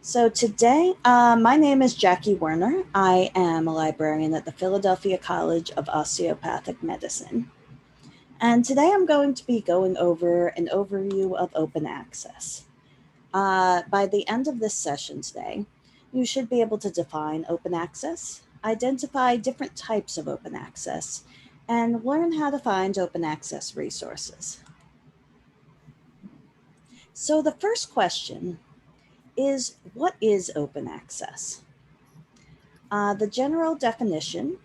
So today, my name is Jackie Werner. I am a librarian at the Philadelphia College of Osteopathic Medicine. And today I'm going to be going over an overview of open access. By the end of this session today, you should be able to define open access, identify different types of open access, and learn how to find open access resources. So the first question is, what is open access? The general definition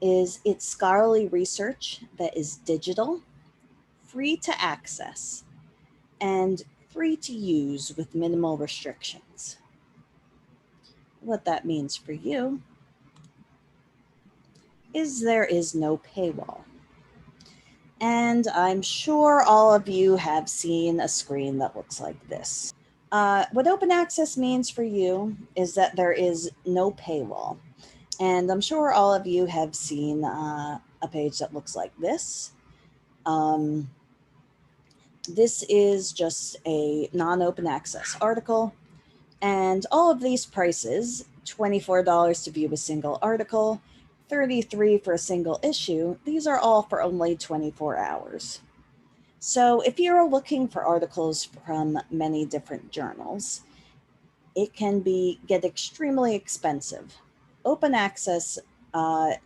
is it's scholarly research that is digital, free to access, and free to use with minimal restrictions. What that means for you is there is no paywall. And I'm sure all of you have seen a screen that looks like this. What open access means for you is that there is no paywall. And I'm sure all of you have seen a page that looks like this. This is just a non-open access article, and all of these prices, $24 to view a single article, $33 for a single issue, these are all for only 24 hours. So if you're looking for articles from many different journals, it can get extremely expensive. Open access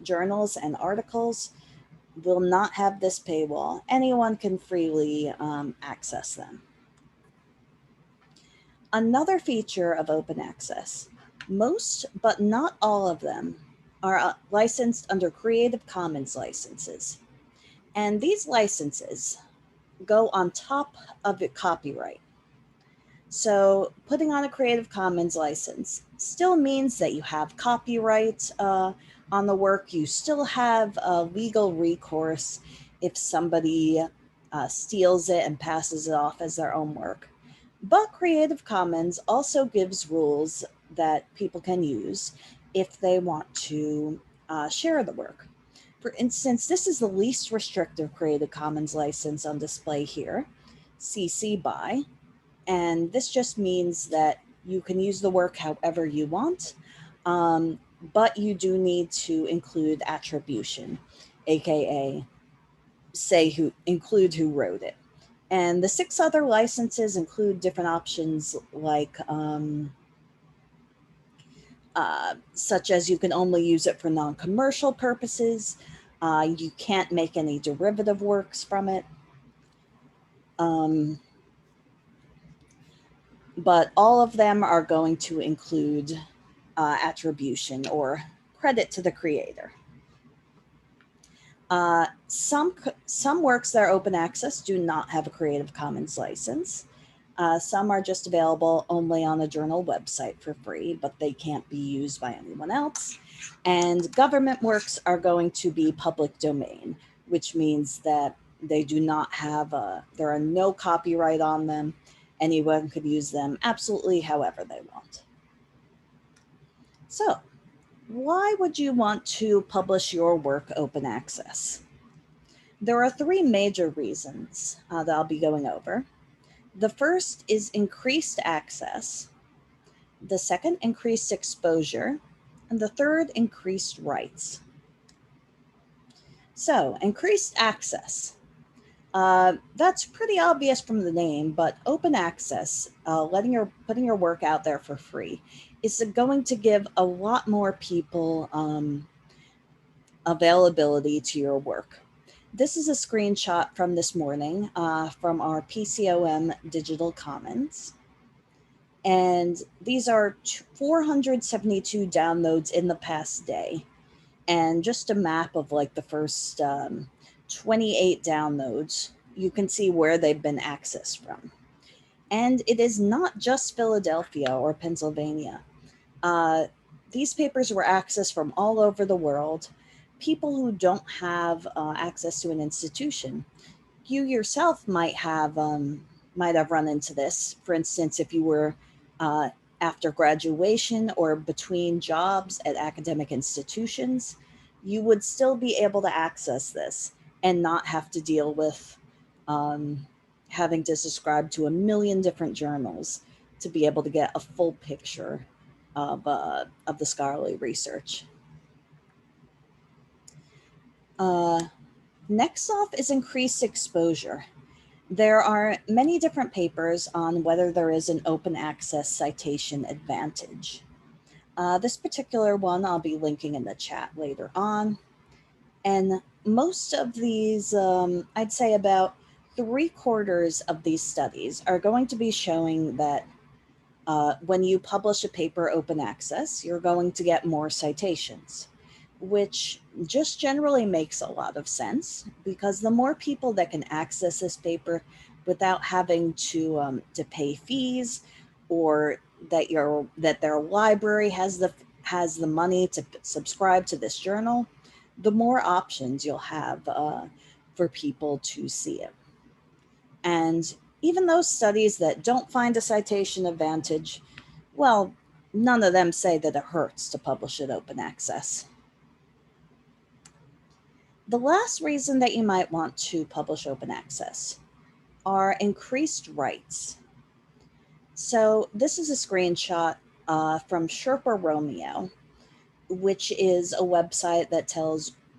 journals and articles will not have this paywall. Anyone can freely access them. Another feature of open access, most but not all of them are licensed under Creative Commons licenses. And these licenses go on top of the copyright. So putting on a Creative Commons license still means that you have copyright on the work. You still have legal recourse if somebody steals it and passes it off as their own work. But Creative Commons also gives rules that people can use if they want to share the work. For instance, this is the least restrictive Creative Commons license on display here, CC BY. And this just means that you can use the work however you want, but you do need to include attribution, aka include who wrote it. And the 6 other licenses include different options like such as you can only use it for non-commercial purposes. You can't make any derivative works from it. But all of them are going to include attribution or credit to the creator. Some works that are open access do not have a Creative Commons license. Some are just available only on a journal website for free, but they can't be used by anyone else. And government works are going to be public domain, which means that they do not have there are no copyright on them. Anyone could use them absolutely however they want. So, why would you want to publish your work open access? There are 3 major reasons that I'll be going over. The first is increased access. The second, increased exposure. And the third, increased rights. So, increased access. That's pretty obvious from the name, but open access, putting your work out there for free, is going to give a lot more people availability to your work. This is a screenshot from this morning from our PCOM Digital Commons. And these are 472 downloads in the past day. And just a map of like the first 28 downloads. You can see where they've been accessed from. And it is not just Philadelphia or Pennsylvania. These papers were accessed from all over the world. People who don't have access to an institution. You yourself might have run into this. For instance, if you were after graduation or between jobs at academic institutions, you would still be able to access this and not have to deal with having to subscribe to a million different journals to be able to get a full picture of the scholarly research. Next off is increased exposure. There are many different papers on whether there is an open access citation advantage. This particular one I'll be linking in the chat later on. And most of these, I'd say about 3/4 of these studies are going to be showing that when you publish a paper open access, you're going to get more citations, which just generally makes a lot of sense, because the more people that can access this paper without having to pay fees, or that their library has the money to subscribe to this journal, the more options you'll have for people to see it. And even those studies that don't find a citation advantage, well, none of them say that it hurts to publish it open access. The last reason that you might want to publish open access are increased rights. So this is a screenshot from Sherpa Romeo, which is a website that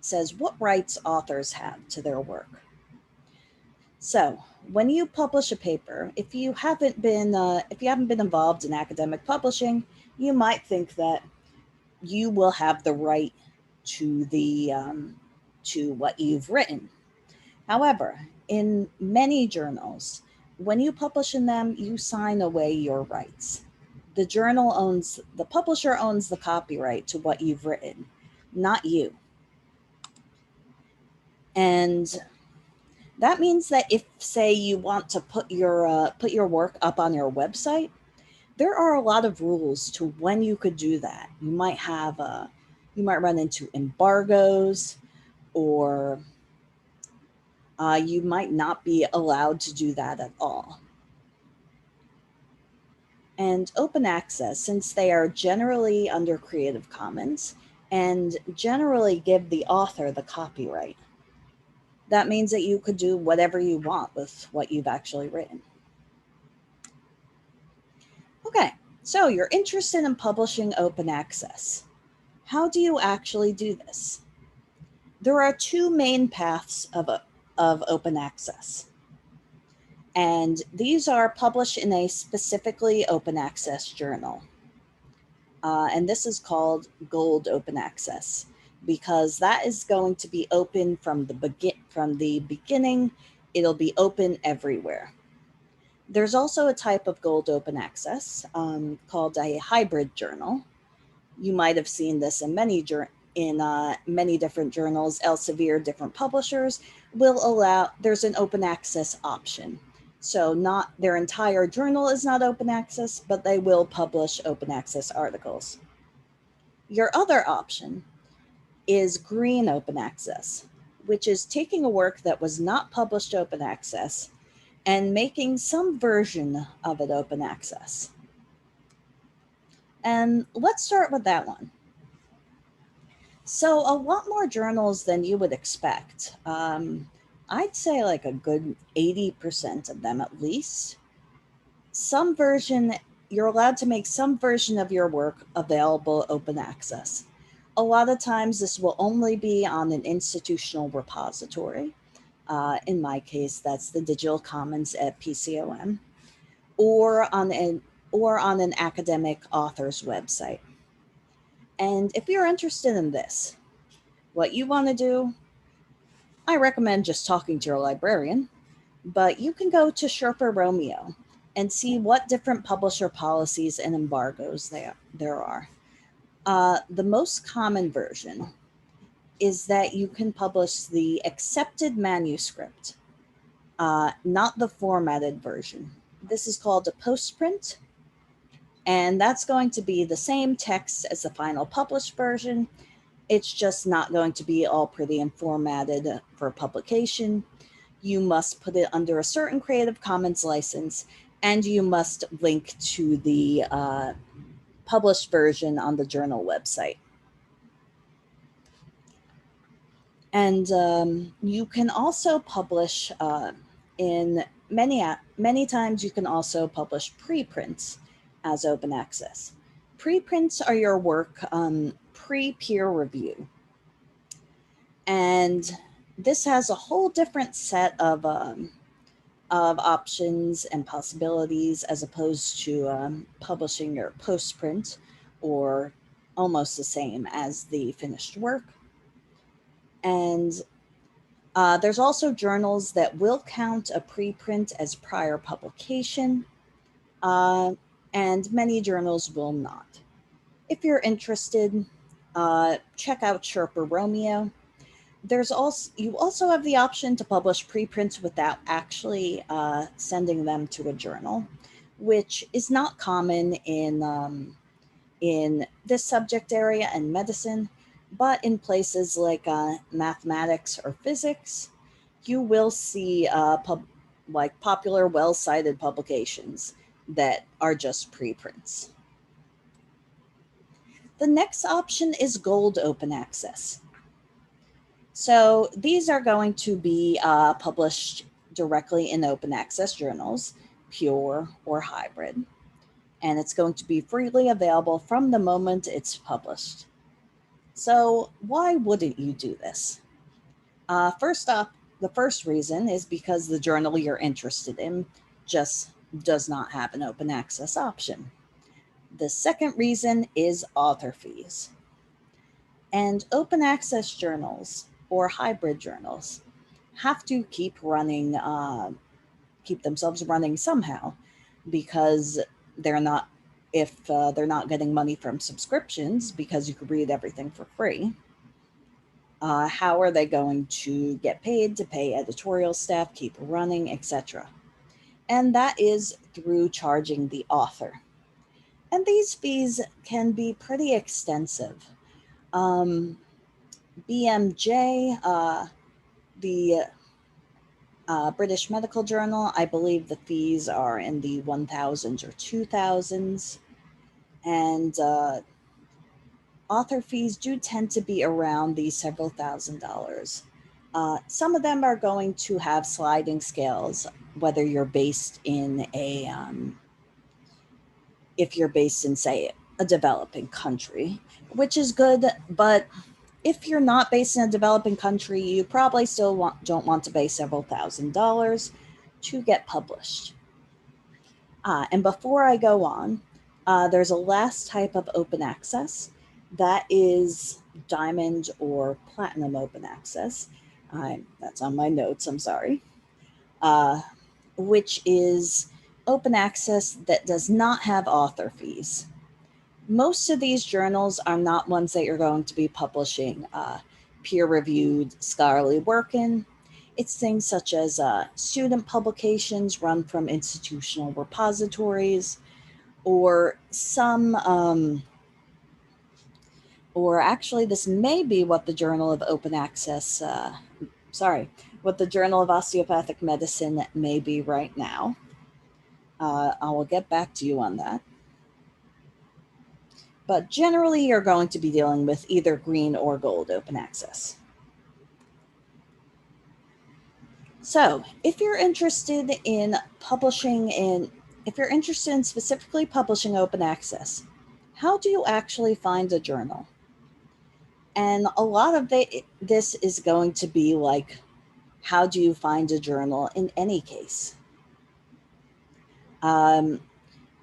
says what rights authors have to their work. So when you publish a paper, if you haven't been involved in academic publishing, you might think that you will have the right to to what you've written. However, in many journals, when you publish in them, you sign away your rights. The publisher owns the copyright to what you've written, not you. And that means that if, say, you want to put your work up on your website, there are a lot of rules to when you could do that. You might run into embargoes, or you might not be allowed to do that at all. And open access, since they are generally under Creative Commons and generally give the author the copyright, that means that you could do whatever you want with what you've actually written. Okay, so you're interested in publishing open access. How do you actually do this? There are two main paths of open access. And these are published in a specifically open access journal. And this is called Gold Open Access, because that is going to be open from the beginning. It'll be open everywhere. There's also a type of Gold Open Access called a hybrid journal. You might have seen this in many different journals. Elsevier, different publishers will allow, there's an open access option. So not their entire journal is not open access, but they will publish open access articles. Your other option is green open access, which is taking a work that was not published open access and making some version of it open access. And let's start with that one. So a lot more journals than you would expect. I'd say like a good 80% of them at least. You're allowed to make some version of your work available open access. A lot of times this will only be on an institutional repository. In my case, that's the Digital Commons at PCOM, or on an academic author's website. And if you're interested in this, what you want to do, I recommend just talking to your librarian, but you can go to Sherpa Romeo and see what different publisher policies and embargoes there are. The most common version is that you can publish the accepted manuscript, not the formatted version. This is called a postprint, and that's going to be the same text as the final published version. It's just not going to be all pretty and formatted for publication. You must put it under a certain Creative Commons license, and you must link to the published version on the journal website. And you can also publish many times you can also publish preprints as open access. Preprints are your work pre-peer review. And this has a whole different set of options and possibilities as opposed to publishing your postprint, or almost the same as the finished work. And there's also journals that will count a preprint as prior publication, uh, and many journals will not. If you're interested, check out Sherpa Romeo. You also have the option to publish preprints without actually sending them to a journal, which is not common in this subject area and medicine, but in places like mathematics or physics, you will see like popular, well-cited publications that are just preprints. The next option is gold open access. So these are going to be published directly in open access journals, pure or hybrid, and it's going to be freely available from the moment it's published. So why wouldn't you do this? First off, the first reason is because the journal you're interested in just does not have an open access option. The second reason is author fees. And open access journals or hybrid journals have to keep themselves running somehow, because they're not if they're not getting money from subscriptions because you could read everything for free. How are they going to get paid to pay editorial staff, keep running, etc.? And that is through charging the author. And these fees can be pretty extensive. BMJ, the British Medical Journal, I believe the fees are in the 1,000s or 2,000s. And author fees do tend to be around the several $1,000s. Some of them are going to have sliding scales, whether you're based in if you're based in, say, a developing country, which is good, but if you're not based in a developing country, you probably still don't want to pay several $1,000s to get published. And before I go on, there's a last type of open access that is diamond or platinum open access. That's on my notes, I'm sorry. Which is open access that does not have author fees. Most of these journals are not ones that you're going to be publishing peer-reviewed scholarly work in. It's things such as student publications run from institutional repositories, or or actually this may be what the Journal of Open Access, what the Journal of Osteopathic Medicine may be right now. I will get back to you on that. But generally, you're going to be dealing with either green or gold open access. So if you're interested in specifically publishing open access, how do you actually find a journal? And a lot of this is going to be like, how do you find a journal in any case?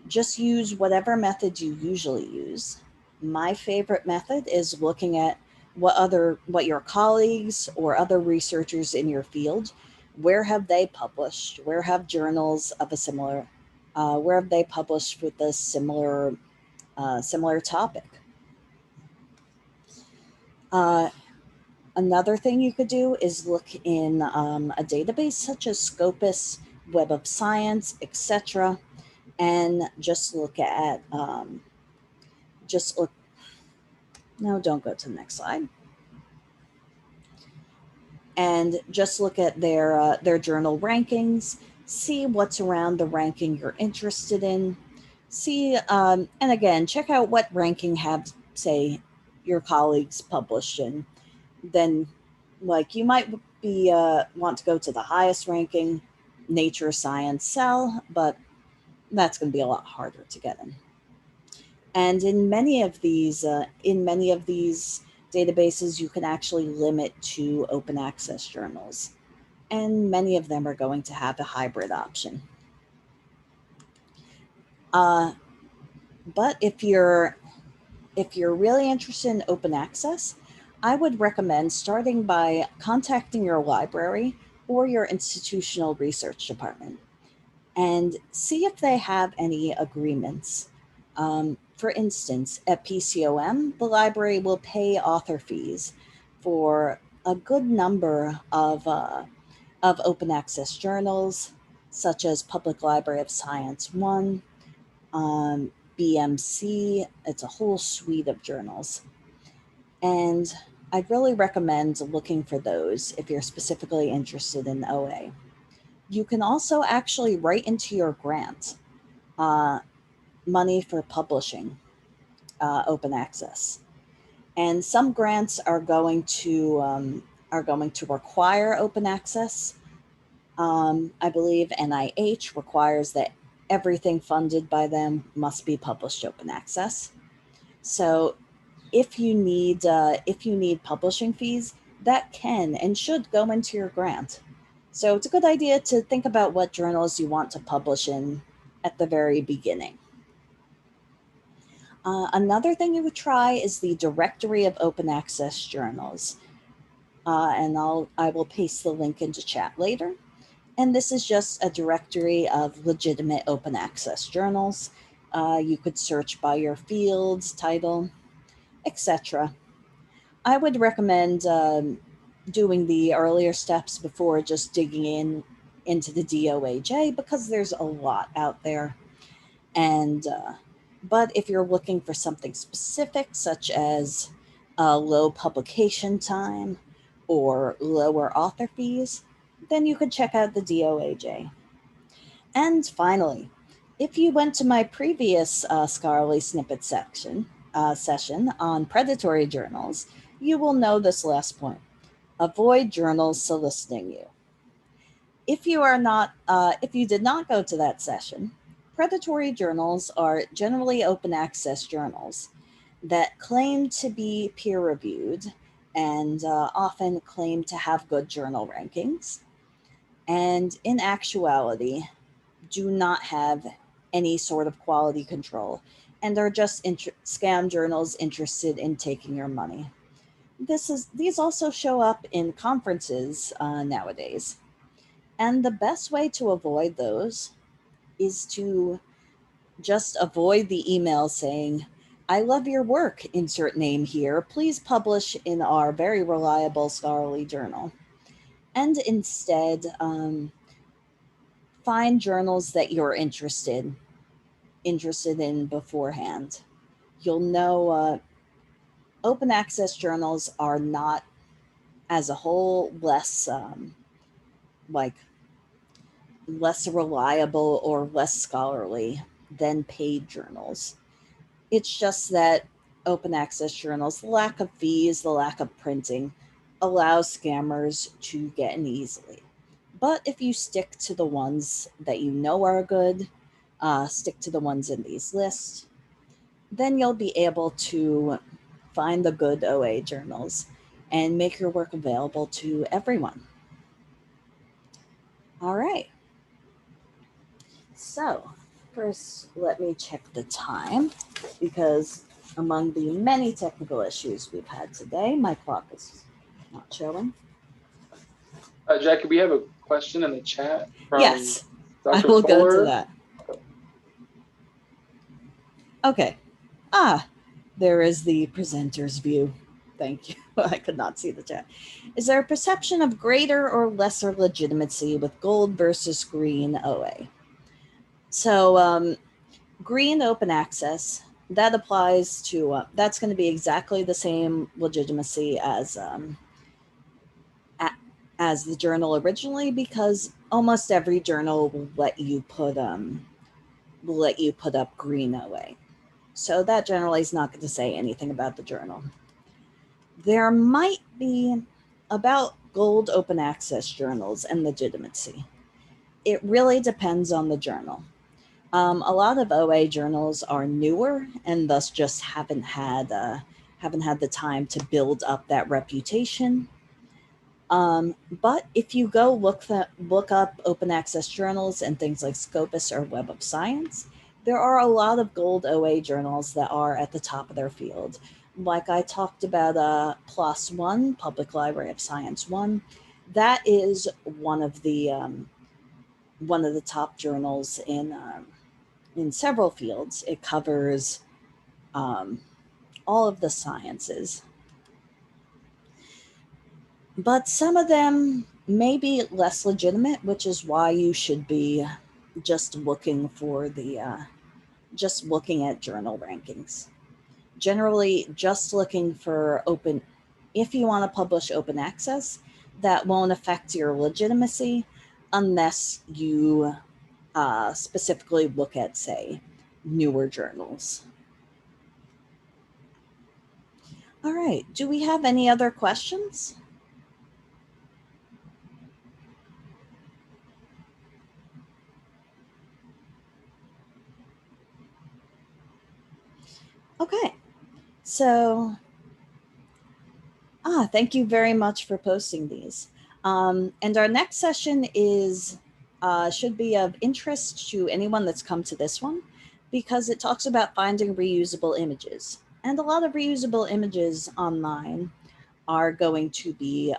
Just use whatever method you usually use. My favorite method is looking at what your colleagues or other researchers in your field, where have they published? Where have journals of a similar, where have they published with a similar topic? Another thing you could do is look in a database such as Scopus, Web of Science, etc., and just look at no, don't go to the next slide. And just look at their journal rankings, see what's around the ranking you're interested in, see, and again, check out what ranking have, say, your colleagues published in. Then, like, you might be want to go to the highest ranking, Nature, Science, Cell, but that's going to be a lot harder to get in. And in many of these databases, you can actually limit to open access journals, and many of them are going to have a hybrid option. But if you're really interested in open access, I would recommend starting by contacting your library or your institutional research department and see if they have any agreements. For instance, at PCOM, the library will pay author fees for a good number of open access journals, such as Public Library of Science 1, BMC. It's a whole suite of journals. And I'd really recommend looking for those if you're specifically interested in OA. You can also actually write into your grant money for publishing open access. And some grants are going to require open access. I believe NIH requires that everything funded by them must be published open access. So if you need publishing fees, that can and should go into your grant. So it's a good idea to think about what journals you want to publish in at the very beginning. Another thing you would try is the Directory of Open Access Journals. And I will paste the link into chat later. And this is just a directory of legitimate open access journals. You could search by your fields, title, etc. I would recommend doing the earlier steps before just digging into the DOAJ because there's a lot out there. And but if you're looking for something specific, such as low publication time or lower author fees, then you could check out the DOAJ. And finally, if you went to my previous scholarly snippet session on predatory journals, you will know this last point. Avoid journals soliciting you. If you did not go to that session, predatory journals are generally open access journals that claim to be peer reviewed and often claim to have good journal rankings, and in actuality, do not have any sort of quality control and are just scam journals interested in taking your money. These also show up in conferences nowadays. And the best way to avoid those is to just avoid the email saying, I love your work, insert name here. Please publish in our very reliable scholarly journal. And instead, find journals that you're interested in beforehand. You'll know open access journals are not, as a whole, less reliable or less scholarly than paid journals. It's just that open access journals, the lack of fees, the lack of printing, allows scammers to get in easily. But if you stick to the ones that you know are good, stick to the ones in these lists, then you'll be able to find the good OA journals and make your work available to everyone. All right. So, first, let me check the time because among the many technical issues we've had today, my clock is not showing. Jackie, we have a question in the chat from Yes, Dr. I will Fuller. go to that. Okay. There is the presenter's view. Thank you. I could not see the chat. Is there a perception of greater or lesser legitimacy with gold versus green OA? So green open access, that applies to, that's going to be exactly the same legitimacy as the journal originally, because almost every journal will let you put up green OA. So that generally is not going to say anything about the journal. There might be about gold open access journals and legitimacy. It really depends on the journal. A lot of OA journals are newer and thus just haven't had the time to build up that reputation. But if you go look up open access journals and things like Scopus or Web of Science, there are a lot of gold OA journals that are at the top of their field. Like I talked about PLOS One, Public Library of Science One, that is one of the top journals in several fields. It covers um, all of the sciences. But some of them may be less legitimate, which is why you should be just looking for just looking at journal rankings. Generally, just looking for open, if you want to publish open access, that won't affect your legitimacy unless you specifically look at, say, newer journals. All right. Do we have any other questions? Okay. So, thank you very much for posting these. And our next session is should be of interest to anyone that's come to this one because it talks about finding reusable images. And a lot of reusable images online are going to be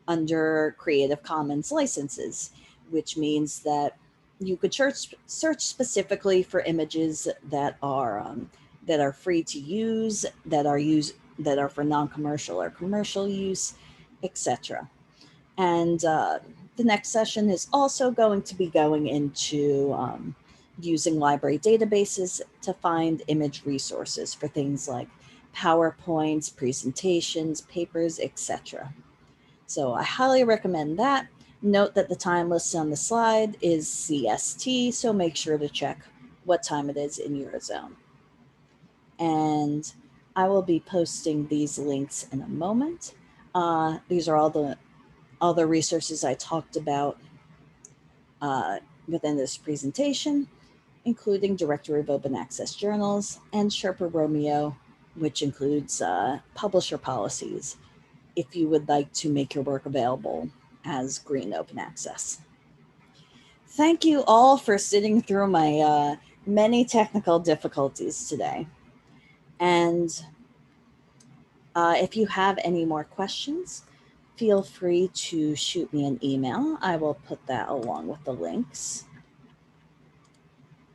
under Creative Commons licenses, which means that you could search specifically for images that are free to use, that are for non-commercial or commercial use, etc. And the next session is also going to be going into using library databases to find image resources for things like PowerPoints, presentations, papers, etc. So I highly recommend that. Note that the time listed on the slide is CST, so make sure to check what time it is in your zone. And I will be posting these links in a moment. These are all the resources I talked about within this presentation, including Directory of Open Access Journals and Sherpa Romeo, which includes publisher policies, if you would like to make your work available as green open access. Thank you all for sitting through my many technical difficulties today. And if you have any more questions, feel free to shoot me an email. I will put that along with the links.